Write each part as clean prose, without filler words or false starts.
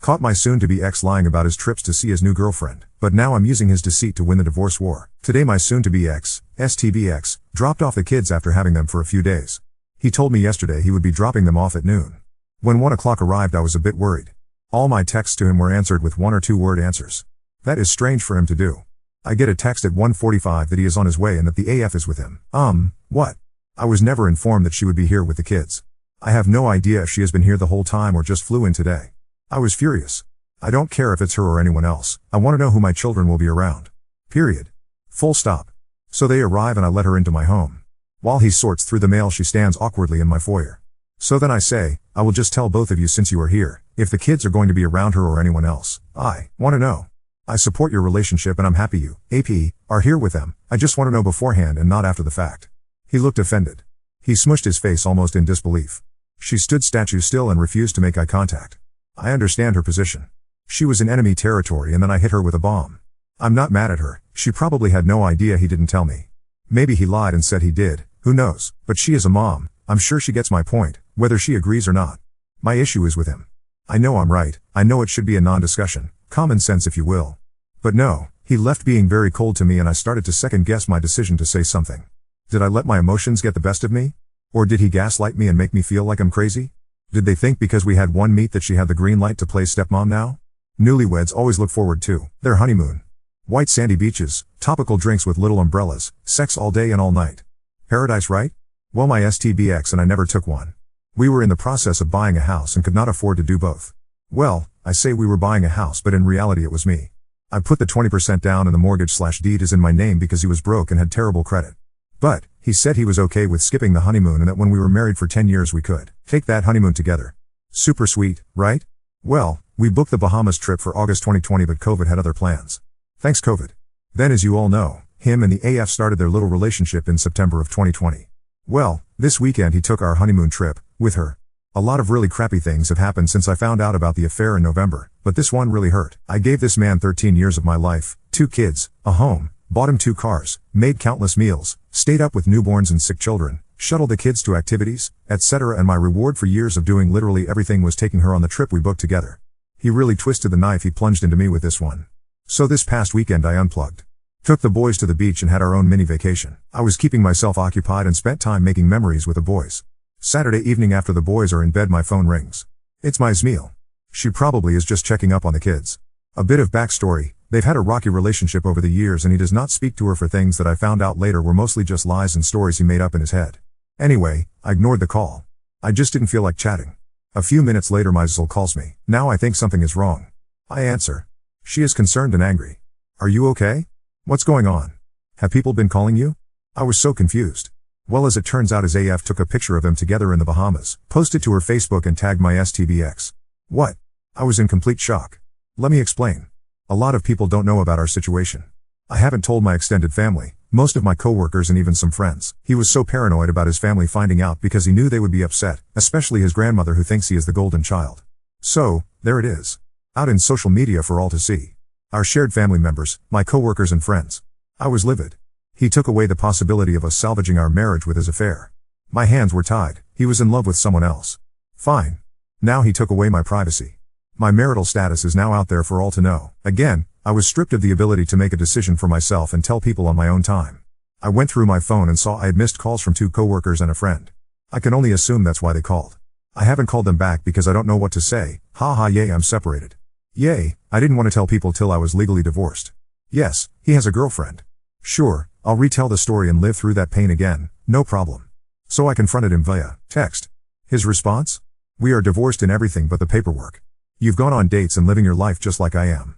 Caught my soon-to-be ex lying about his trips to see his new girlfriend, but now I'm using his deceit to win the divorce war. Today my soon-to-be ex, STBX, dropped off the kids after having them for a few days. He told me yesterday he would be dropping them off at noon. When 1 o'clock arrived I was a bit worried. All my texts to him were answered with 1 or 2 word answers. That is strange for him to do. I get a text at 1:45 that he is on his way and that the AF is with him. What? I was never informed that she would be here with the kids. I have no idea if she has been here the whole time or just flew in today. I was furious. I don't care if it's her or anyone else, I want to know who my children will be around. Period. Full stop. So they arrive and I let her into my home. While he sorts through the mail she stands awkwardly in my foyer. So then I say, I will just tell both of you since you are here, if the kids are going to be around her or anyone else. I want to know. I support your relationship and I'm happy you, AP, are here with them, I just want to know beforehand and not after the fact. He looked offended. He smushed his face almost in disbelief. She stood statue still and refused to make eye contact. I understand her position. She was in enemy territory and then I hit her with a bomb. I'm not mad at her, she probably had no idea he didn't tell me. Maybe he lied and said he did, who knows, but she is a mom, I'm sure she gets my point, whether she agrees or not. My issue is with him. I know I'm right, I know it should be a non-discussion, common sense if you will. But no, he left being very cold to me and I started to second guess my decision to say something. Did I let my emotions get the best of me? Or did he gaslight me and make me feel like I'm crazy? Did they think because we had one meet that she had the green light to play stepmom now? Newlyweds always look forward to their honeymoon. White sandy beaches, topical drinks with little umbrellas, sex all day and all night. Paradise, right? Well, my STBX and I never took one. We were in the process of buying a house and could not afford to do both. Well, I say we were buying a house but in reality it was me. I put the 20% down and the mortgage/deed is in my name because he was broke and had terrible credit. But, he said he was okay with skipping the honeymoon and that when we were married for 10 years we could take that honeymoon together. Super sweet, right? Well, we booked the Bahamas trip for August 2020 but COVID had other plans. Thanks COVID. Then as you all know, him and the AF started their little relationship in September of 2020. Well, this weekend he took our honeymoon trip, with her. A lot of really crappy things have happened since I found out about the affair in November, but this one really hurt. I gave this man 13 years of my life, 2 kids, a home, bought him 2 cars, made countless meals, stayed up with newborns and sick children, shuttled the kids to activities, etc. and my reward for years of doing literally everything was taking her on the trip we booked together. He really twisted the knife he plunged into me with this one. So this past weekend I unplugged. Took the boys to the beach and had our own mini vacation. I was keeping myself occupied and spent time making memories with the boys. Saturday evening after the boys are in bed my phone rings. It's my Smil. She probably is just checking up on the kids. A bit of backstory, they've had a rocky relationship over the years and he does not speak to her for things that I found out later were mostly just lies and stories he made up in his head. Anyway, I ignored the call. I just didn't feel like chatting. A few minutes later my Zil calls me. Now I think something is wrong. I answer. She is concerned and angry. Are you okay? What's going on? Have people been calling you? I was so confused. Well, as it turns out his AF took a picture of them together in the Bahamas, posted to her Facebook and tagged my STBX. What? I was in complete shock. Let me explain. A lot of people don't know about our situation. I haven't told my extended family, most of my coworkers and even some friends. He was so paranoid about his family finding out because he knew they would be upset, especially his grandmother who thinks he is the golden child. So, there it is. Out in social media for all to see. Our shared family members, my coworkers and friends. I was livid. He took away the possibility of us salvaging our marriage with his affair. My hands were tied, he was in love with someone else. Fine. Now he took away my privacy. My marital status is now out there for all to know. Again, I was stripped of the ability to make a decision for myself and tell people on my own time. I went through my phone and saw I had missed calls from 2 coworkers and a friend. I can only assume that's why they called. I haven't called them back because I don't know what to say. Haha, yay, I'm separated. Yay, I didn't want to tell people till I was legally divorced. Yes, he has a girlfriend. Sure, I'll retell the story and live through that pain again, no problem. So I confronted him via text. His response? We are divorced in everything but the paperwork. You've gone on dates and living your life just like I am.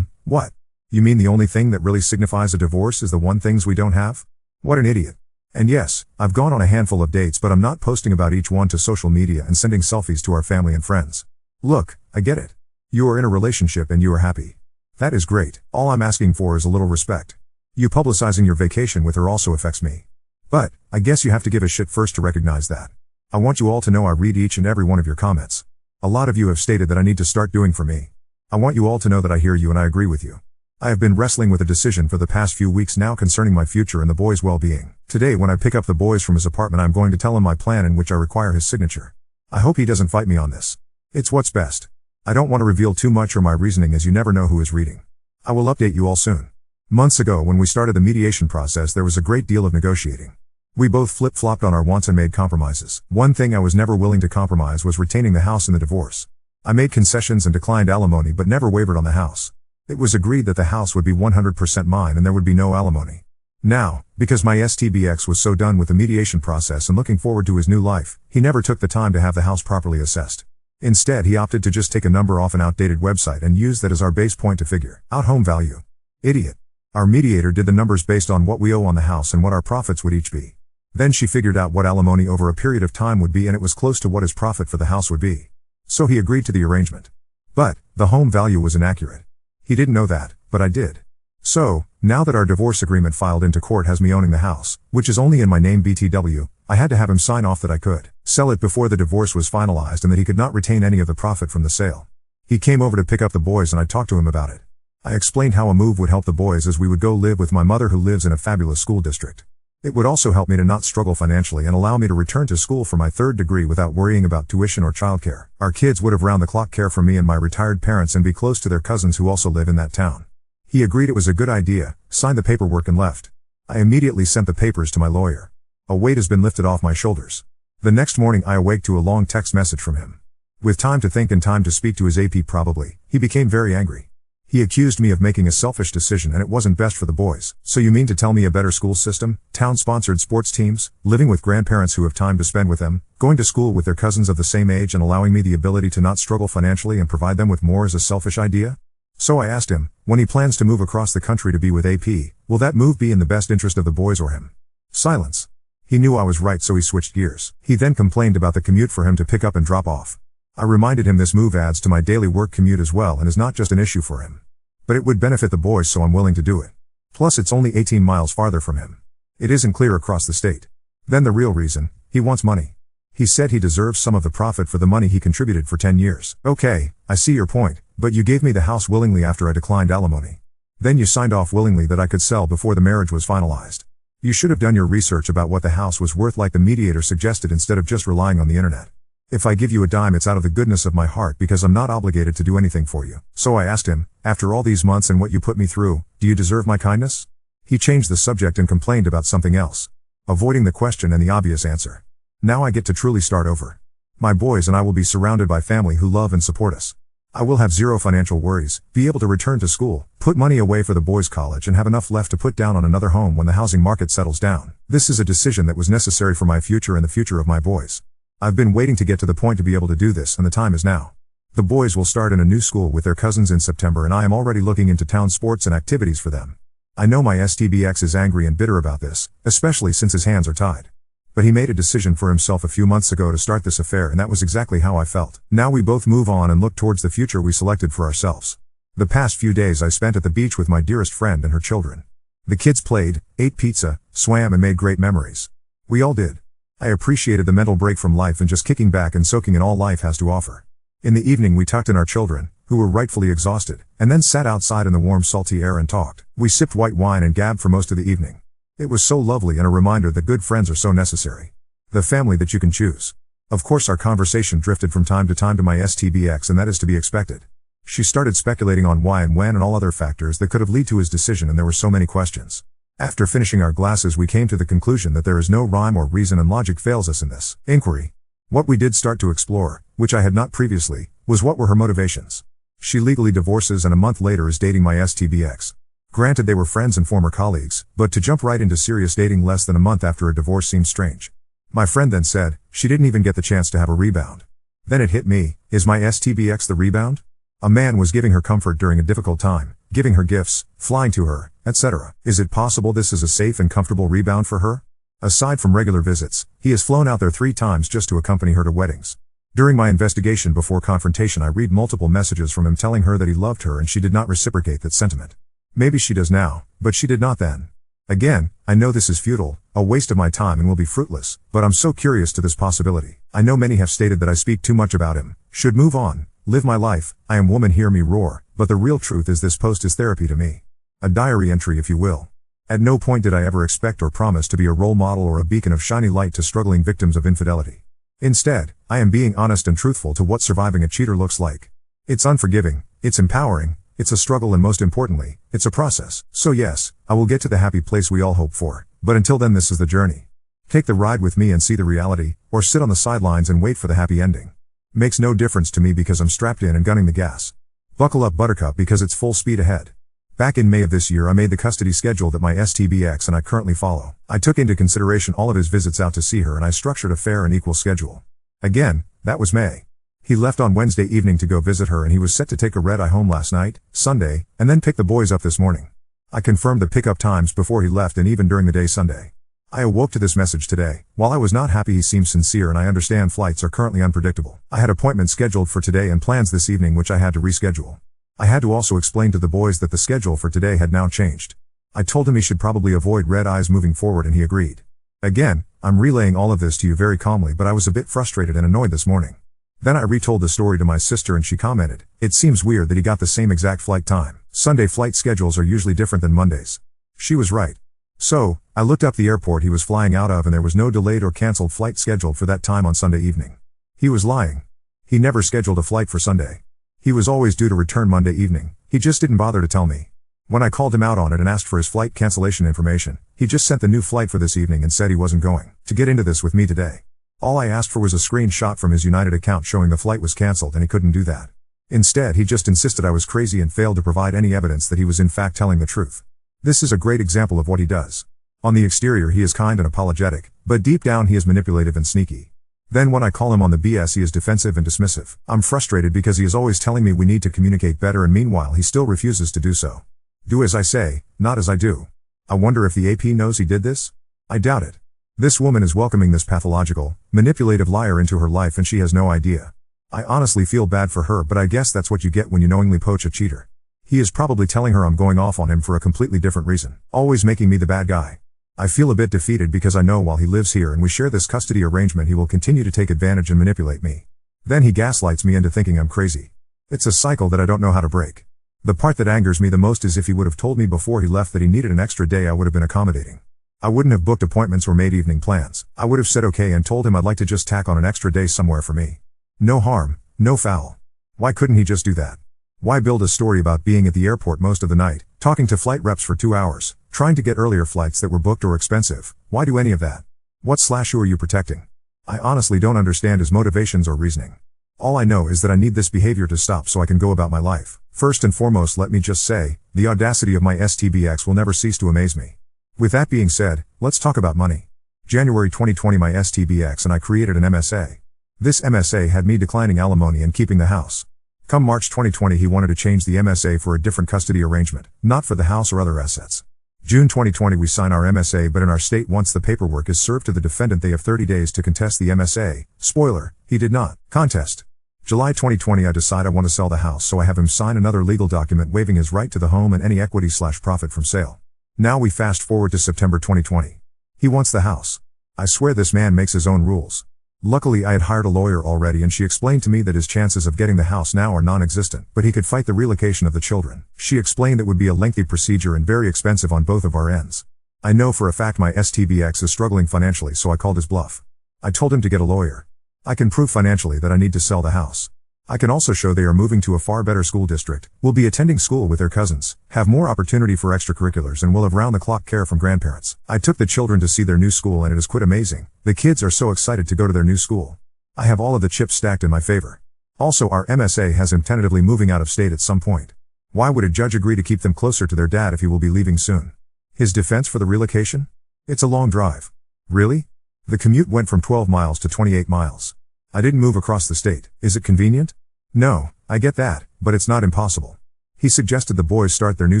What? You mean the only thing that really signifies a divorce is the one things we don't have? What an idiot. And yes, I've gone on a handful of dates but I'm not posting about each one to social media and sending selfies to our family and friends. Look, I get it. You are in a relationship and you are happy. That is great, all I'm asking for is a little respect. You publicizing your vacation with her also affects me. But, I guess you have to give a shit first to recognize that. I want you all to know I read each and every one of your comments. A lot of you have stated that I need to start doing for me. I want you all to know that I hear you and I agree with you. I have been wrestling with a decision for the past few weeks now concerning my future and the boys' well-being. Today when I pick up the boys from his apartment I'm going to tell him my plan in which I require his signature. I hope he doesn't fight me on this. It's what's best. I don't want to reveal too much or my reasoning as you never know who is reading. I will update you all soon. Months ago when we started the mediation process there was a great deal of negotiating. We both flip-flopped on our wants and made compromises. One thing I was never willing to compromise was retaining the house in the divorce. I made concessions and declined alimony but never wavered on the house. It was agreed that the house would be 100% mine and there would be no alimony. Now, because my STBX was so done with the mediation process and looking forward to his new life, he never took the time to have the house properly assessed. Instead he opted to just take a number off an outdated website and use that as our base point to figure out home value. Idiot. Our mediator did the numbers based on what we owe on the house and what our profits would each be. Then she figured out what alimony over a period of time would be and it was close to what his profit for the house would be. So he agreed to the arrangement. But, the home value was inaccurate. He didn't know that, but I did. So, now that our divorce agreement filed into court has me owning the house, which is only in my name BTW, I had to have him sign off that I could sell it before the divorce was finalized and that he could not retain any of the profit from the sale. He came over to pick up the boys and I talked to him about it. I explained how a move would help the boys as we would go live with my mother who lives in a fabulous school district. It would also help me to not struggle financially and allow me to return to school for my third degree without worrying about tuition or childcare. Our kids would have round-the-clock care for me and my retired parents and be close to their cousins who also live in that town. He agreed it was a good idea, signed the paperwork and left. I immediately sent the papers to my lawyer. A weight has been lifted off my shoulders. The next morning I awake to a long text message from him. With time to think and time to speak to his AP probably, he became very angry. He accused me of making a selfish decision and it wasn't best for the boys. So you mean to tell me a better school system, town-sponsored sports teams, living with grandparents who have time to spend with them, going to school with their cousins of the same age and allowing me the ability to not struggle financially and provide them with more is a selfish idea? So I asked him, when he plans to move across the country to be with AP, will that move be in the best interest of the boys or him? Silence. He knew I was right so he switched gears. He then complained about the commute for him to pick up and drop off. I reminded him this move adds to my daily work commute as well and is not just an issue for him. But it would benefit the boys so I'm willing to do it. Plus it's only 18 miles farther from him. It isn't clear across the state. Then the real reason, he wants money. He said he deserves some of the profit for the money he contributed for 10 years. Okay, I see your point, but you gave me the house willingly after I declined alimony. Then you signed off willingly that I could sell before the marriage was finalized. You should have done your research about what the house was worth like the mediator suggested instead of just relying on the internet. If I give you a dime it's out of the goodness of my heart because I'm not obligated to do anything for you. So I asked him, after all these months and what you put me through, do you deserve my kindness? He changed the subject and complained about something else. Avoiding the question and the obvious answer. Now I get to truly start over. My boys and I will be surrounded by family who love and support us. I will have zero financial worries, be able to return to school, put money away for the boys' college and have enough left to put down on another home when the housing market settles down. This is a decision that was necessary for my future and the future of my boys. I've been waiting to get to the point to be able to do this and the time is now. The boys will start in a new school with their cousins in September and I am already looking into town sports and activities for them. I know my STBX is angry and bitter about this, especially since his hands are tied. But he made a decision for himself a few months ago to start this affair and that was exactly how I felt. Now we both move on and look towards the future we selected for ourselves. The past few days I spent at the beach with my dearest friend and her children. The kids played, ate pizza, swam and made great memories. We all did. I appreciated the mental break from life and just kicking back and soaking in all life has to offer. In the evening we tucked in our children, who were rightfully exhausted, and then sat outside in the warm salty air and talked. We sipped white wine and gabbed for most of the evening. It was so lovely and a reminder that good friends are so necessary. The family that you can choose. Of course our conversation drifted from time to my STBX and that is to be expected. She started speculating on why and when and all other factors that could have led to his decision and there were so many questions. After finishing our glasses we came to the conclusion that there is no rhyme or reason and logic fails us in this inquiry. What we did start to explore, which I had not previously, was what were her motivations. She legally divorces and a month later is dating my STBX. Granted they were friends and former colleagues, but to jump right into serious dating less than a month after a divorce seemed strange. My friend then said, she didn't even get the chance to have a rebound. Then it hit me, is my STBX the rebound? A man was giving her comfort during a difficult time, giving her gifts, flying to her, etc. Is it possible this is a safe and comfortable rebound for her? Aside from regular visits, he has flown out there 3 times just to accompany her to weddings. During my investigation before confrontation I read multiple messages from him telling her that he loved her and she did not reciprocate that sentiment. Maybe she does now, but she did not then. Again, I know this is futile, a waste of my time and will be fruitless, but I'm so curious to this possibility. I know many have stated that I speak too much about him, should move on, live my life, I am woman hear me roar, but the real truth is this post is therapy to me. A diary entry if you will. At no point did I ever expect or promise to be a role model or a beacon of shiny light to struggling victims of infidelity. Instead, I am being honest and truthful to what surviving a cheater looks like. It's unforgiving, it's empowering, it's a struggle, and most importantly, it's a process. So yes, I will get to the happy place we all hope for, but until then this is the journey. Take the ride with me and see the reality, or sit on the sidelines and wait for the happy ending. Makes no difference to me because I'm strapped in and gunning the gas. Buckle up, Buttercup, because it's full speed ahead. Back in May of this year I made the custody schedule that my STBX and I currently follow. I took into consideration all of his visits out to see her and I structured a fair and equal schedule. Again, that was May. He left on Wednesday evening to go visit her and he was set to take a red-eye home last night, Sunday, and then pick the boys up this morning. I confirmed the pickup times before he left and even during the day Sunday. I awoke to this message today. While I was not happy, he seemed sincere, and I understand flights are currently unpredictable. I had appointments scheduled for today and plans this evening which I had to reschedule. I had to also explain to the boys that the schedule for today had now changed. I told him he should probably avoid red eyes moving forward and he agreed. Again, I'm relaying all of this to you very calmly, but I was a bit frustrated and annoyed this morning. Then I retold the story to my sister and she commented, "It seems weird that he got the same exact flight time. Sunday flight schedules are usually different than Mondays." She was right. So, I looked up the airport he was flying out of and there was no delayed or cancelled flight scheduled for that time on Sunday evening. He was lying. He never scheduled a flight for Sunday. He was always due to return Monday evening, he just didn't bother to tell me. When I called him out on it and asked for his flight cancellation information, he just sent the new flight for this evening and said he wasn't going to get into this with me today. All I asked for was a screenshot from his United account showing the flight was cancelled and he couldn't do that. Instead, he just insisted I was crazy and failed to provide any evidence that he was in fact telling the truth. This is a great example of what he does. On the exterior he is kind and apologetic, but deep down he is manipulative and sneaky. Then when I call him on the BS he is defensive and dismissive. I'm frustrated because he is always telling me we need to communicate better and meanwhile he still refuses to do so. Do as I say, not as I do. I wonder if the AP knows he did this? I doubt it. This woman is welcoming this pathological, manipulative liar into her life and she has no idea. I honestly feel bad for her, but I guess that's what you get when you knowingly poach a cheater. He is probably telling her I'm going off on him for a completely different reason, always making me the bad guy. I feel a bit defeated because I know while he lives here and we share this custody arrangement he will continue to take advantage and manipulate me. Then he gaslights me into thinking I'm crazy. It's a cycle that I don't know how to break. The part that angers me the most is if he would have told me before he left that he needed an extra day I would have been accommodating. I wouldn't have booked appointments or made evening plans. I would have said okay and told him I'd like to just tack on an extra day somewhere for me. No harm, no foul. Why couldn't he just do that? Why build a story about being at the airport most of the night, talking to flight reps for 2 hours, trying to get earlier flights that were booked or expensive? Why do any of that? Who are you protecting? I honestly don't understand his motivations or reasoning. All I know is that I need this behavior to stop so I can go about my life. First and foremost, let me just say, the audacity of my STBX will never cease to amaze me. With that being said, let's talk about money. January 2020 my STBX and I created an MSA. This MSA had me declining alimony and keeping the house. Come March 2020 he wanted to change the MSA for a different custody arrangement, not for the house or other assets. June 2020 we sign our MSA, but in our state once the paperwork is served to the defendant they have 30 days to contest the MSA. Spoiler, he did not contest. July 2020 I decide I want to sell the house, so I have him sign another legal document waiving his right to the home and any equity/profit from sale. Now we fast forward to September 2020. He wants the house. I swear this man makes his own rules. Luckily I had hired a lawyer already and she explained to me that his chances of getting the house now are non-existent, but he could fight the relocation of the children. She explained it would be a lengthy procedure and very expensive on both of our ends. I know for a fact my STBX is struggling financially, so I called his bluff. I told him to get a lawyer. I can prove financially that I need to sell the house. I can also show they are moving to a far better school district, will be attending school with their cousins, have more opportunity for extracurriculars and will have round-the-clock care from grandparents. I took the children to see their new school and it is quite amazing. The kids are so excited to go to their new school. I have all of the chips stacked in my favor. Also our MSA has him tentatively moving out of state at some point. Why would a judge agree to keep them closer to their dad if he will be leaving soon? His defense for the relocation? It's a long drive. Really? The commute went from 12 miles to 28 miles. I didn't move across the state. Is it convenient? No, I get that, but it's not impossible. He suggested the boys start their new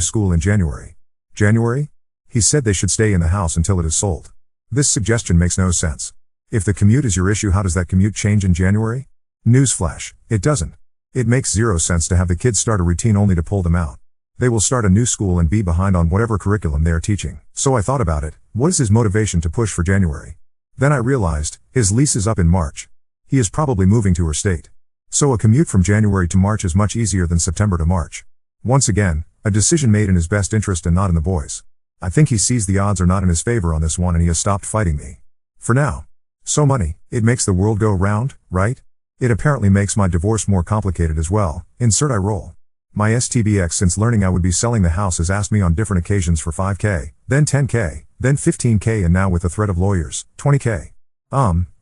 school in January. January? He said they should stay in the house until it is sold. This suggestion makes no sense. If the commute is your issue, how does that commute change in January? Newsflash, it doesn't. It makes zero sense to have the kids start a routine only to pull them out. They will start a new school and be behind on whatever curriculum they are teaching. So I thought about it, what is his motivation to push for January? Then I realized, his lease is up in March. He is probably moving to her state. So a commute from January to March is much easier than September to March. Once again, a decision made in his best interest and not in the boys. I think he sees the odds are not in his favor on this one and he has stopped fighting me. For now. So money, it makes the world go round, right? It apparently makes my divorce more complicated as well. Insert eye roll. My STBX, since learning I would be selling the house, has asked me on different occasions for 5K, then 10K, then 15K, and now with the threat of lawyers, 20K.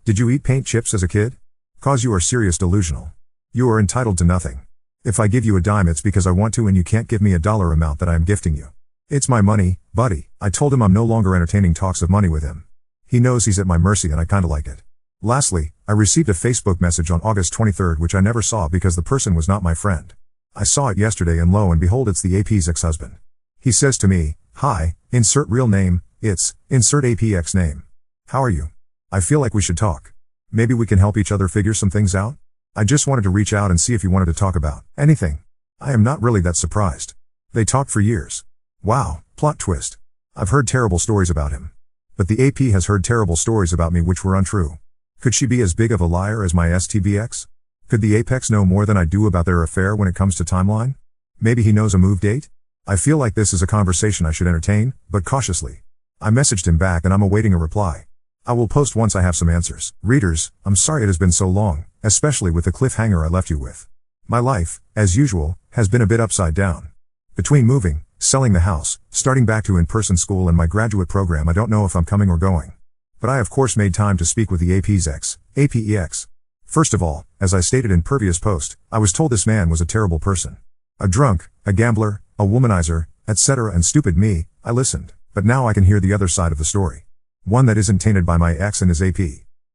Did you eat paint chips as a kid? Cause you are serious delusional. You are entitled to nothing. If I give you a dime, it's because I want to, and you can't give me a dollar amount that I am gifting you. It's my money, buddy. I told him I'm no longer entertaining talks of money with him. He knows he's at my mercy, and I kinda like it. Lastly, I received a Facebook message on August 23rd which I never saw because the person was not my friend. I saw it yesterday, and lo and behold, it's the AP's ex-husband. He says to me, "Hi, insert real name, it's, insert APX name. How are you? I feel like we should talk. Maybe we can help each other figure some things out? I just wanted to reach out and see if you wanted to talk about anything." I am not really that surprised. They talked for years. Wow, plot twist. I've heard terrible stories about him. But the AP has heard terrible stories about me which were untrue. Could she be as big of a liar as my STBX? Could the Apex know more than I do about their affair when it comes to timeline? Maybe he knows a move date? I feel like this is a conversation I should entertain, but cautiously. I messaged him back and I'm awaiting a reply. I will post once I have some answers. Readers, I'm sorry it has been so long, especially with the cliffhanger I left you with. My life, as usual, has been a bit upside down. Between moving, selling the house, starting back to in-person school and my graduate program, I don't know if I'm coming or going. But I of course made time to speak with the AP's ex, APEX. First of all, as I stated in previous post, I was told this man was a terrible person. A drunk, a gambler, a womanizer, etc. and stupid me, I listened. But now I can hear the other side of the story. One that isn't tainted by my ex and his AP.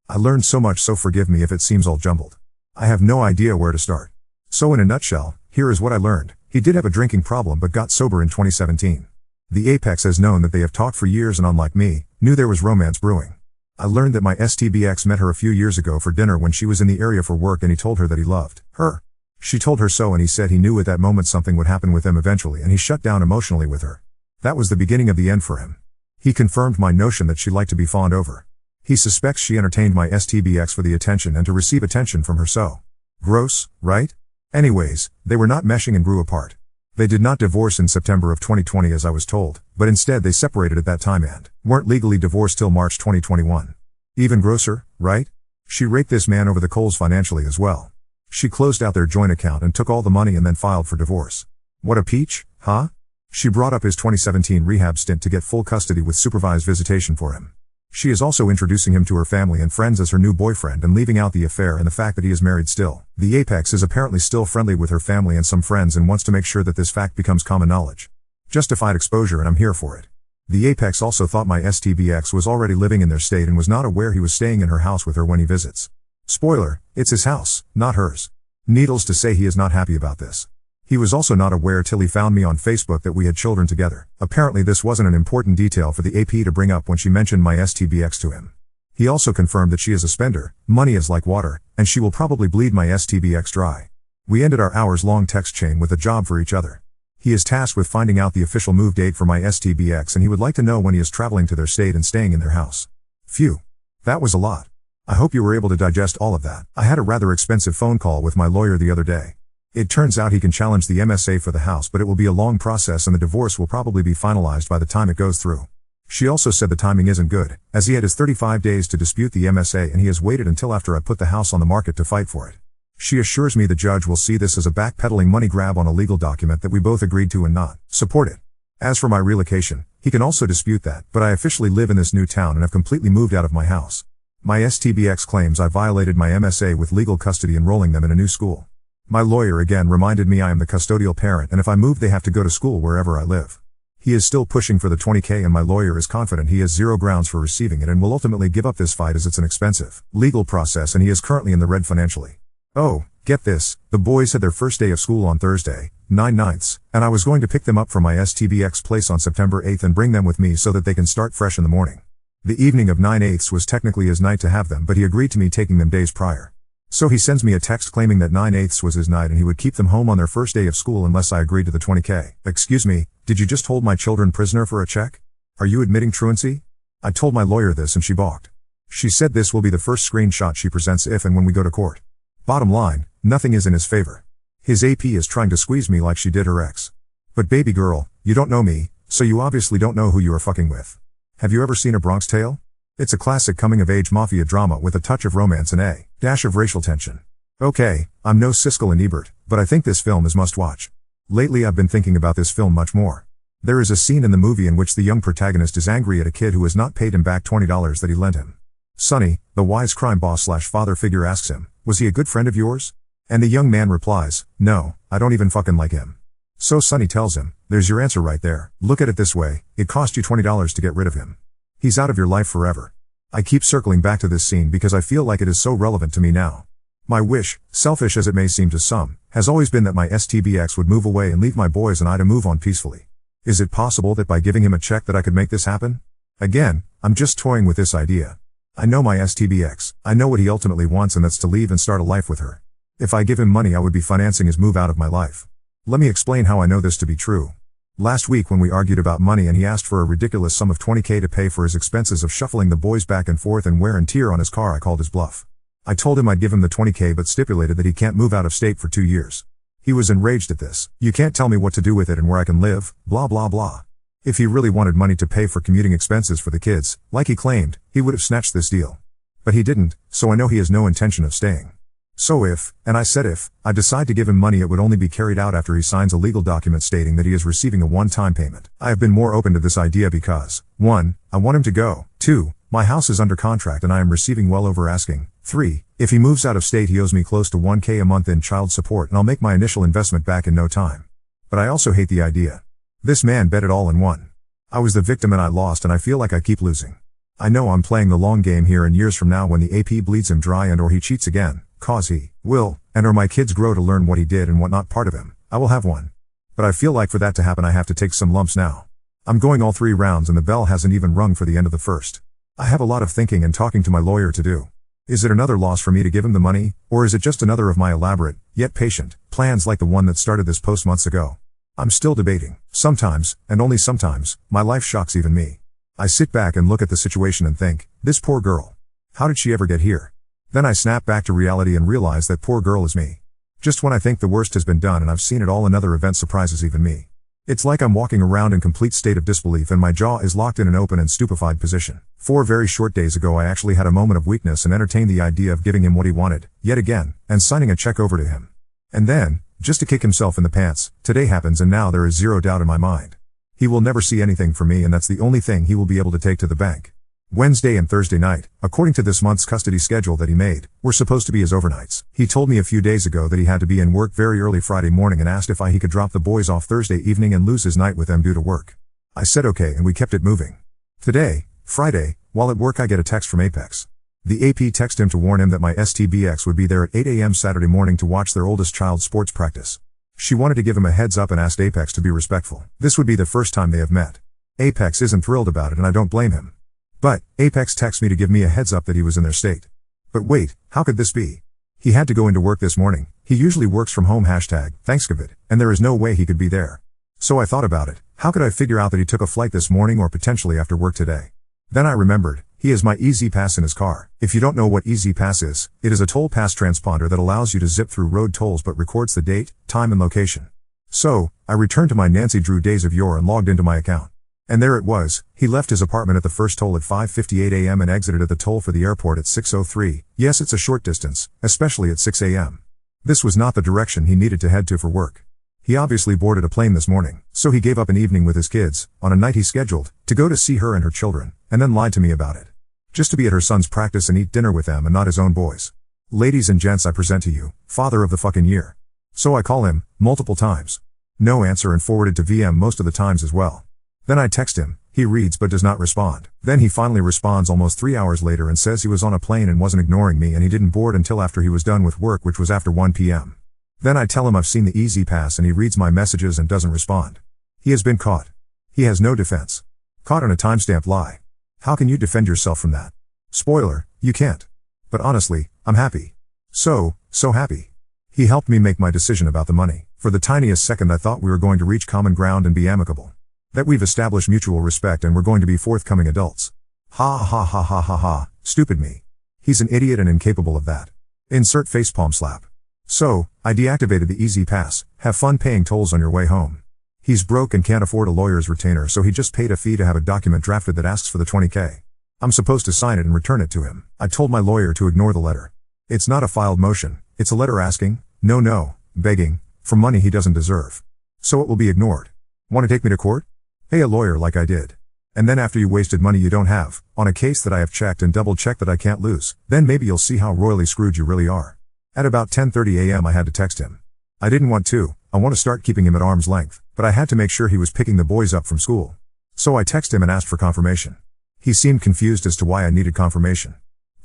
I learned so much, so forgive me if it seems all jumbled. I have no idea where to start. So in a nutshell, here is what I learned. He did have a drinking problem but got sober in 2017. The Apex has known that they have talked for years and unlike me, knew there was romance brewing. I learned that my STBX met her a few years ago for dinner when she was in the area for work, and he told her that he loved her. She told her so, and he said he knew at that moment something would happen with them eventually, and he shut down emotionally with her. That was the beginning of the end for him. He confirmed my notion that she liked to be fawned over. He suspects she entertained my STBX for the attention and to receive attention from her. So gross, right? Anyways, they were not meshing and grew apart. They did not divorce in September of 2020 as I was told, but instead they separated at that time and weren't legally divorced till March 2021. Even grosser, right? She raked this man over the coals financially as well. She closed out their joint account and took all the money and then filed for divorce. What a peach, huh? She brought up his 2017 rehab stint to get full custody with supervised visitation for him. She is also introducing him to her family and friends as her new boyfriend and leaving out the affair and the fact that he is married still. The Apex is apparently still friendly with her family and some friends and wants to make sure that this fact becomes common knowledge. Justified exposure, and I'm here for it. The Apex also thought my STBX was already living in their state and was not aware he was staying in her house with her when he visits. Spoiler, it's his house, not hers. Needless to say, he is not happy about this. He was also not aware till he found me on Facebook that we had children together. Apparently this wasn't an important detail for the AP to bring up when she mentioned my STBX to him. He also confirmed that she is a spender, money is like water, and she will probably bleed my STBX dry. We ended our hours-long text chain with a job for each other. He is tasked with finding out the official move date for my STBX, and he would like to know when he is traveling to their state and staying in their house. Phew. That was a lot. I hope you were able to digest all of that. I had a rather expensive phone call with my lawyer the other day. It turns out he can challenge the MSA for the house, but it will be a long process and the divorce will probably be finalized by the time it goes through. She also said the timing isn't good, as he had his 35 days to dispute the MSA and he has waited until after I put the house on the market to fight for it. She assures me the judge will see this as a backpedaling money grab on a legal document that we both agreed to and not support it. As for my relocation, he can also dispute that, but I officially live in this new town and have completely moved out of my house. My STBX claims I violated my MSA with legal custody enrolling them in a new school. My lawyer again reminded me I am the custodial parent and if I move they have to go to school wherever I live. He is still pushing for the 20K and my lawyer is confident he has zero grounds for receiving it and will ultimately give up this fight as it's an expensive legal process and he is currently in the red financially. Oh, get this, the boys had their first day of school on Thursday, 9/9, and I was going to pick them up from my STBX place on September 8th and bring them with me so that they can start fresh in the morning. The evening of 9/8 was technically his night to have them, but he agreed to me taking them days prior. So he sends me a text claiming that 9/8 was his night and he would keep them home on their first day of school unless I agreed to the 20K. Excuse me, did you just hold my children prisoner for a check? Are you admitting truancy? I told my lawyer this and she balked. She said this will be the first screenshot she presents if and when we go to court. Bottom line, nothing is in his favor. His AP is trying to squeeze me like she did her ex. But baby girl, you don't know me, so you obviously don't know who you are fucking with. Have you ever seen A Bronx Tale? It's a classic coming-of-age mafia drama with a touch of romance and a dash of racial tension. Okay, I'm no Siskel and Ebert, but I think this film is must watch. Lately I've been thinking about this film much more. There is a scene in the movie in which the young protagonist is angry at a kid who has not paid him back $20 that he lent him. Sonny, the wise crime boss/father figure, asks him, "Was he a good friend of yours?" And the young man replies, "No, I don't even fucking like him." So Sonny tells him, "There's your answer right there. Look at it this way, it cost you $20 to get rid of him. He's out of your life forever." I keep circling back to this scene because I feel like it is so relevant to me now. My wish, selfish as it may seem to some, has always been that my STBX would move away and leave my boys and I to move on peacefully. Is it possible that by giving him a check that I could make this happen? Again, I'm just toying with this idea. I know my STBX, I know what he ultimately wants, and that's to leave and start a life with her. If I give him money, I would be financing his move out of my life. Let me explain how I know this to be true. Last week when we argued about money and he asked for a ridiculous sum of $20K to pay for his expenses of shuffling the boys back and forth and wear and tear on his car, I called his bluff. I told him I'd give him the $20K but stipulated that he can't move out of state for 2 years. He was enraged at this. "You can't tell me what to do with it and where I can live, blah blah blah." If he really wanted money to pay for commuting expenses for the kids, like he claimed, he would have snatched this deal. But he didn't, so I know he has no intention of staying. So if, and I said if, I decide to give him money, it would only be carried out after he signs a legal document stating that he is receiving a one-time payment. I have been more open to this idea because, 1, I want him to go, 2, my house is under contract and I am receiving well over asking, 3, if he moves out of state he owes me close to $1K a month in child support and I'll make my initial investment back in no time. But I also hate the idea. This man bet it all and won. I was the victim and I lost, and I feel like I keep losing. I know I'm playing the long game here, and years from now when the AP bleeds him dry and or he cheats again, cause he will, and or my kids grow to learn what he did and what not part of him, I will have one. But I feel like for that to happen I have to take some lumps now. I'm going all 3 rounds and the bell hasn't even rung for the end of the first. I have a lot of thinking and talking to my lawyer to do. Is it another loss for me to give him the money, or is it just another of my elaborate, yet patient, plans like the one that started this post months ago? I'm still debating. Sometimes, and only sometimes, my life shocks even me. I sit back and look at the situation and think, this poor girl. How did she ever get here? Then I snap back to reality and realize that poor girl is me. Just when I think the worst has been done and I've seen it all, another event surprises even me. It's like I'm walking around in complete state of disbelief and my jaw is locked in an open and stupefied position. 4 very short days ago I actually had a moment of weakness and entertained the idea of giving him what he wanted, yet again, and signing a check over to him. And then, just to kick himself in the pants, today happens and now there is zero doubt in my mind. He will never see anything from me and that's the only thing he will be able to take to the bank. Wednesday and Thursday night, according to this month's custody schedule that he made, were supposed to be his overnights. He told me a few days ago that he had to be in work very early Friday morning and asked if he could drop the boys off Thursday evening and lose his night with them due to work. I said okay and we kept it moving. Today, Friday, while at work I get a text from Apex. The AP texted him to warn him that my STBX would be there at 8 a.m. Saturday morning to watch their oldest child's sports practice. She wanted to give him a heads up and asked Apex to be respectful. This would be the first time they have met. Apex isn't thrilled about it and I don't blame him. But, Apex texts me to give me a heads up that he was in their state. But wait, how could this be? He had to go into work this morning. He usually works from home #Thanksgiving, and there is no way he could be there. So I thought about it. How could I figure out that he took a flight this morning or potentially after work today? Then I remembered, he has my Easy Pass in his car. If you don't know what Easy Pass is, it is a toll pass transponder that allows you to zip through road tolls but records the date, time and location. So, I returned to my Nancy Drew days of yore and logged into my account. And there it was, he left his apartment at the first toll at 5:58 a.m. and exited at the toll for the airport at 6:03. Yes, it's a short distance, especially at 6 a.m. This was not the direction he needed to head to for work. He obviously boarded a plane this morning, so he gave up an evening with his kids, on a night he scheduled, to go to see her and her children, and then lied to me about it. Just to be at her son's practice and eat dinner with them and not his own boys. Ladies and gents, I present to you, father of the fucking year. So I call him, multiple times. No answer and forwarded to VM most of the times as well. Then I text him, he reads but does not respond. Then he finally responds almost 3 hours later and says he was on a plane and wasn't ignoring me and he didn't board until after he was done with work, which was after 1 p.m. Then I tell him I've seen the Easy Pass and he reads my messages and doesn't respond. He has been caught. He has no defense. Caught on a timestamped lie. How can you defend yourself from that? Spoiler, you can't. But honestly, I'm happy. So happy. He helped me make my decision about the money. For the tiniest second I thought we were going to reach common ground and be amicable. That we've established mutual respect and we're going to be forthcoming adults. Ha ha ha ha ha ha, stupid me. He's an idiot and incapable of that. Insert facepalm slap. So, I deactivated the Easy Pass. Have fun paying tolls on your way home. He's broke and can't afford a lawyer's retainer, so he just paid a fee to have a document drafted that asks for the $20K. I'm supposed to sign it and return it to him. I told my lawyer to ignore the letter. It's not a filed motion, It's a letter asking, no, begging, for money he doesn't deserve. So it will be ignored. Want to take me to court? Pay a lawyer like I did. And then after you wasted money you don't have, on a case that I have checked and double-checked that I can't lose, then maybe you'll see how royally screwed you really are. At about 10:30 a.m. I had to text him. I didn't want to, I want to start keeping him at arm's length, but I had to make sure he was picking the boys up from school. So I texted him and asked for confirmation. He seemed confused as to why I needed confirmation.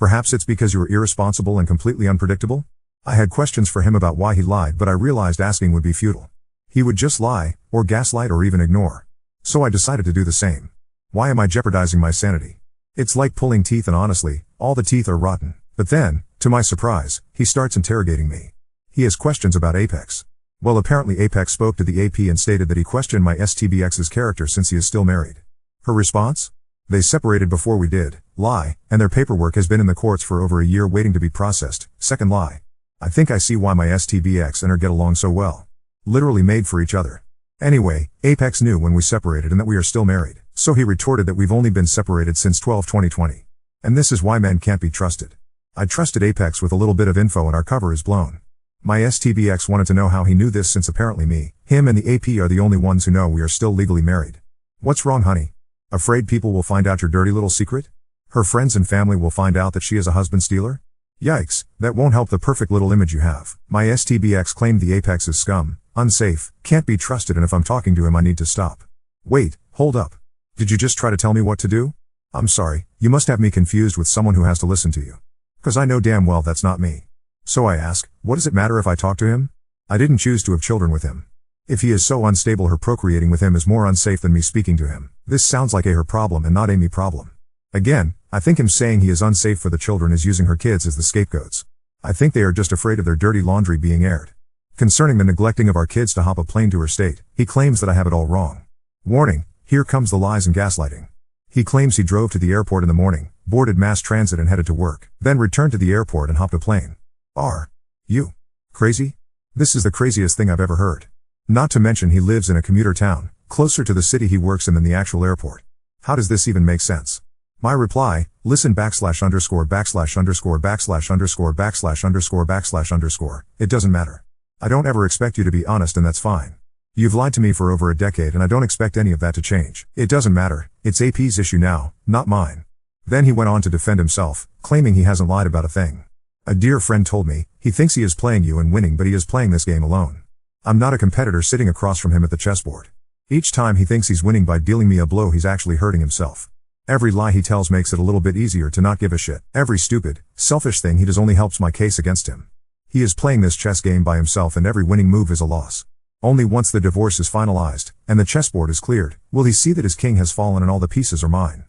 Perhaps it's because you were irresponsible and completely unpredictable? I had questions for him about why he lied, but I realized asking would be futile. He would just lie, or gaslight, or even ignore. So I decided to do the same. Why am I jeopardizing my sanity? It's like pulling teeth, and honestly, all the teeth are rotten. But then, to my surprise, he starts interrogating me. He has questions about Apex. Well, apparently Apex spoke to the AP and stated that he questioned my STBX's character since he is still married. Her response? They separated before we did. Lie, and their paperwork has been in the courts for over a year waiting to be processed. Second lie. I think I see why my STBX and her get along so well. Literally made for each other. Anyway, Apex knew when we separated and that we are still married, so he retorted that we've only been separated since 12/2020. And this is why men can't be trusted. I trusted Apex with a little bit of info and our cover is blown. My STBX wanted to know how he knew this since apparently me, him and the AP are the only ones who know we are still legally married. What's wrong, honey? Afraid people will find out your dirty little secret? Her friends and family will find out that she is a husband stealer? Yikes, that won't help the perfect little image you have. My STBX claimed the Apex is scum, unsafe, can't be trusted, and if I'm talking to him I need to stop. Wait, hold up. Did you just try to tell me what to do? I'm sorry, you must have me confused with someone who has to listen to you. 'Cause I know damn well that's not me. So I ask, what does it matter if I talk to him? I didn't choose to have children with him. If he is so unstable, her procreating with him is more unsafe than me speaking to him. This sounds like a her problem and not a me problem. Again, I think him saying he is unsafe for the children is using her kids as the scapegoats. I think they are just afraid of their dirty laundry being aired. Concerning the neglecting of our kids to hop a plane to her state, he claims that I have it all wrong. Warning, here comes the lies and gaslighting. He claims he drove to the airport in the morning, boarded mass transit and headed to work, then returned to the airport and hopped a plane. Are you crazy? This is the craziest thing I've ever heard. Not to mention he lives in a commuter town, closer to the city he works in than the actual airport. How does this even make sense? My reply, listen /___________________________________________________________________________________________________________ it doesn't matter. I don't ever expect you to be honest, and that's fine. You've lied to me for over a decade and I don't expect any of that to change. It doesn't matter, it's AP's issue now, not mine. Then he went on to defend himself, claiming he hasn't lied about a thing. A dear friend told me, he thinks he is playing you and winning, but he is playing this game alone. I'm not a competitor sitting across from him at the chessboard. Each time he thinks he's winning by dealing me a blow, he's actually hurting himself. Every lie he tells makes it a little bit easier to not give a shit. Every stupid, selfish thing he does only helps my case against him. He is playing this chess game by himself and every winning move is a loss. Only once the divorce is finalized, and the chessboard is cleared, will he see that his king has fallen and all the pieces are mine.